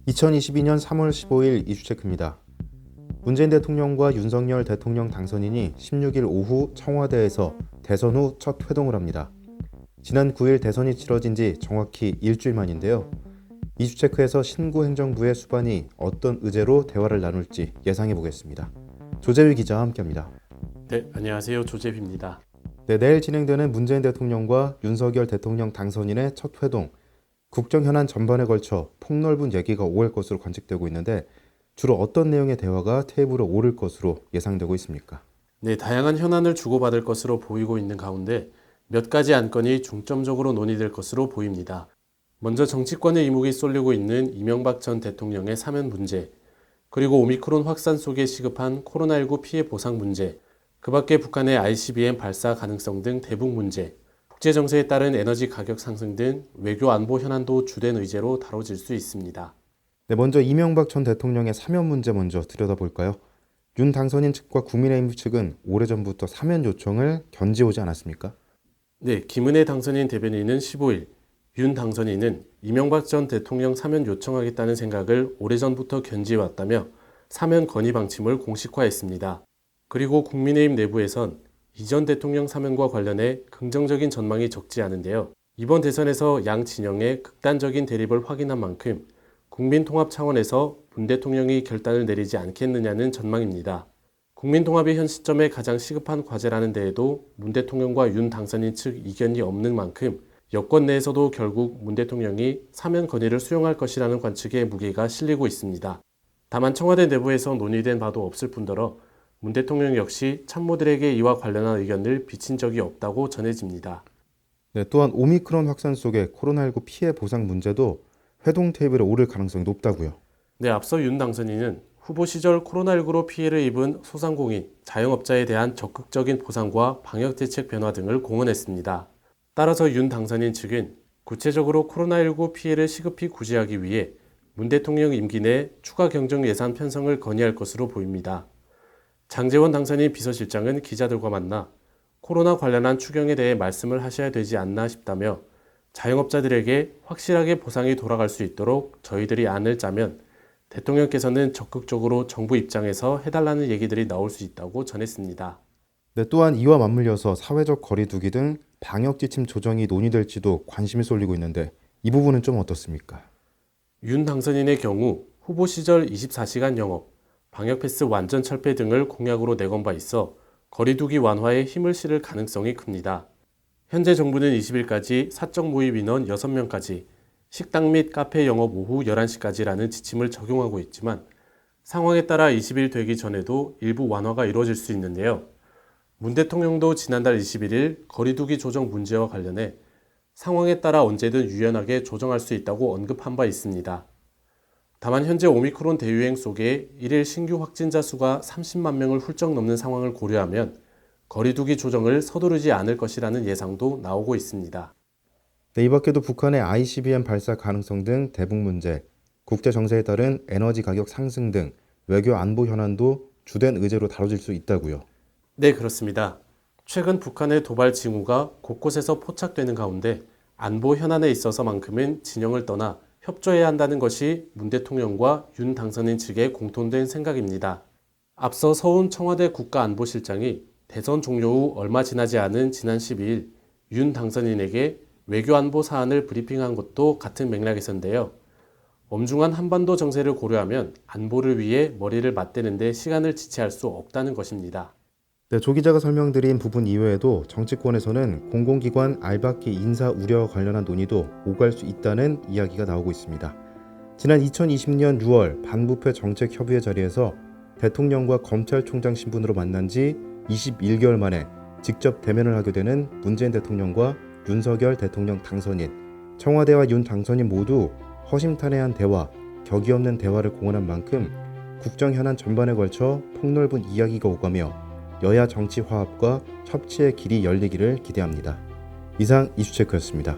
2022년 3월 15일 이슈체크입니다. 문재인 대통령과 윤석열 대통령 당선인이 16일 오후 청와대에서 대선 후 첫 회동을 합니다. 지난 9일 대선이 치러진 지 정확히 일주일 만인데요. 이슈체크에서 신구 행정부의 수반이 어떤 의제로 대화를 나눌지 예상해 보겠습니다. 조재휘 기자와 함께합니다. 네, 안녕하세요. 조재휘입니다. 네, 내일 진행되는 문재인 대통령과 윤석열 대통령 당선인의 첫 회동, 국정 현안 전반에 걸쳐 폭넓은 얘기가 오갈 것으로 관측되고 있는데 주로 어떤 내용의 대화가 테이블에 오를 것으로 예상되고 있습니까? 네, 다양한 현안을 주고받을 것으로 보이고 있는 가운데 몇 가지 안건이 중점적으로 논의될 것으로 보입니다. 먼저 정치권의 이목이 쏠리고 있는 이명박 전 대통령의 사면 문제, 그리고 오미크론 확산 속에 시급한 코로나19 피해 보상 문제, 그 밖에 북한의 ICBM 발사 가능성 등 대북 문제, 국제정세에 따른 에너지 가격 상승 등 외교 안보 현안도 주된 의제로 다뤄질 수 있습니다. 네, 먼저 이명박 전 대통령의 사면 문제 먼저 들여다볼까요? 윤 당선인 측과 국민의힘 측은 오래전부터 사면 요청을 견지오지 않았습니까? 네, 김은혜 당선인 대변인은 15일 윤 당선인은 이명박 전 대통령 사면 요청하겠다는 생각을 오래전부터 견지해왔다며 사면 건의 방침을 공식화했습니다. 그리고 국민의힘 내부에선 이전 대통령 사면과 관련해 긍정적인 전망이 적지 않은데요. 이번 대선에서 양 진영의 극단적인 대립을 확인한 만큼 국민통합 차원에서 문 대통령이 결단을 내리지 않겠느냐는 전망입니다. 국민통합이 현 시점에 가장 시급한 과제라는 데에도 문 대통령과 윤 당선인 측 이견이 없는 만큼 여권 내에서도 결국 문 대통령이 사면 건의를 수용할 것이라는 관측에 무게가 실리고 있습니다. 다만 청와대 내부에서 논의된 바도 없을 뿐더러 문 대통령 역시 참모들에게 이와 관련한 의견을 비친 적이 없다고 전해집니다. 네, 또한 오미크론 확산 속에 코로나19 피해 보상 문제도 회동 테이블에 오를 가능성이 높다고요. 네, 앞서 윤 당선인은 후보 시절 코로나19로 피해를 입은 소상공인, 자영업자에 대한 적극적인 보상과 방역대책 변화 등을 공언했습니다. 따라서 윤 당선인 측은 구체적으로 코로나19 피해를 시급히 구제하기 위해 문 대통령 임기 내 추가 경정 예산 편성을 건의할 것으로 보입니다. 장제원 당선인 비서실장은 기자들과 만나 코로나 관련한 추경에 대해 말씀을 하셔야 되지 않나 싶다며 자영업자들에게 확실하게 보상이 돌아갈 수 있도록 저희들이 안을 짜면 대통령께서는 적극적으로 정부 입장에서 해달라는 얘기들이 나올 수 있다고 전했습니다. 네, 또한 이와 맞물려서 사회적 거리 두기 등 방역 지침 조정이 논의될지도 관심이 쏠리고 있는데 이 부분은 좀 어떻습니까? 윤 당선인의 경우 후보 시절 24시간 영업, 방역 패스 완전 철폐 등을 공약으로 내건 바 있어 거리 두기 완화에 힘을 실을 가능성이 큽니다. 현재 정부는 20일까지 사적 모임 인원 6명까지, 식당 및 카페 영업 오후 11시까지라는 지침을 적용하고 있지만 상황에 따라 20일 되기 전에도 일부 완화가 이루어질 수 있는데요. 문 대통령도 지난달 21일 거리 두기 조정 문제와 관련해 상황에 따라 언제든 유연하게 조정할 수 있다고 언급한 바 있습니다. 다만 현재 오미크론 대유행 속에 일일 신규 확진자 수가 30만 명을 훌쩍 넘는 상황을 고려하면 거리두기 조정을 서두르지 않을 것이라는 예상도 나오고 있습니다. 네, 이 밖에도 북한의 ICBM 발사 가능성 등 대북 문제, 국제 정세에 따른 에너지 가격 상승 등 외교 안보 현안도 주된 의제로 다뤄질 수 있다고요. 네, 그렇습니다. 최근 북한의 도발 징후가 곳곳에서 포착되는 가운데 안보 현안에 있어서만큼은 진영을 떠나 협조해야 한다는 것이 문 대통령과 윤 당선인 측의 공통된 생각입니다. 앞서 서훈 청와대 국가안보실장이 대선 종료 후 얼마 지나지 않은 지난 12일 윤 당선인에게 외교안보 사안을 브리핑한 것도 같은 맥락에서인데요. 엄중한 한반도 정세를 고려하면 안보를 위해 머리를 맞대는 데 시간을 지체할 수 없다는 것입니다. 네, 조 기자가 설명드린 부분 이외에도 정치권에서는 공공기관 알박기 인사 우려와 관련한 논의도 오갈 수 있다는 이야기가 나오고 있습니다. 지난 2020년 6월 반부패 정책협의회 자리에서 대통령과 검찰총장 신분으로 만난 지 21개월 만에 직접 대면을 하게 되는 문재인 대통령과 윤석열 대통령 당선인, 청와대와 윤 당선인 모두 허심탄회한 대화, 격이 없는 대화를 공언한 만큼 국정 현안 전반에 걸쳐 폭넓은 이야기가 오가며 여야 정치 화합과 협치의 길이 열리기를 기대합니다. 이상 이슈체크였습니다.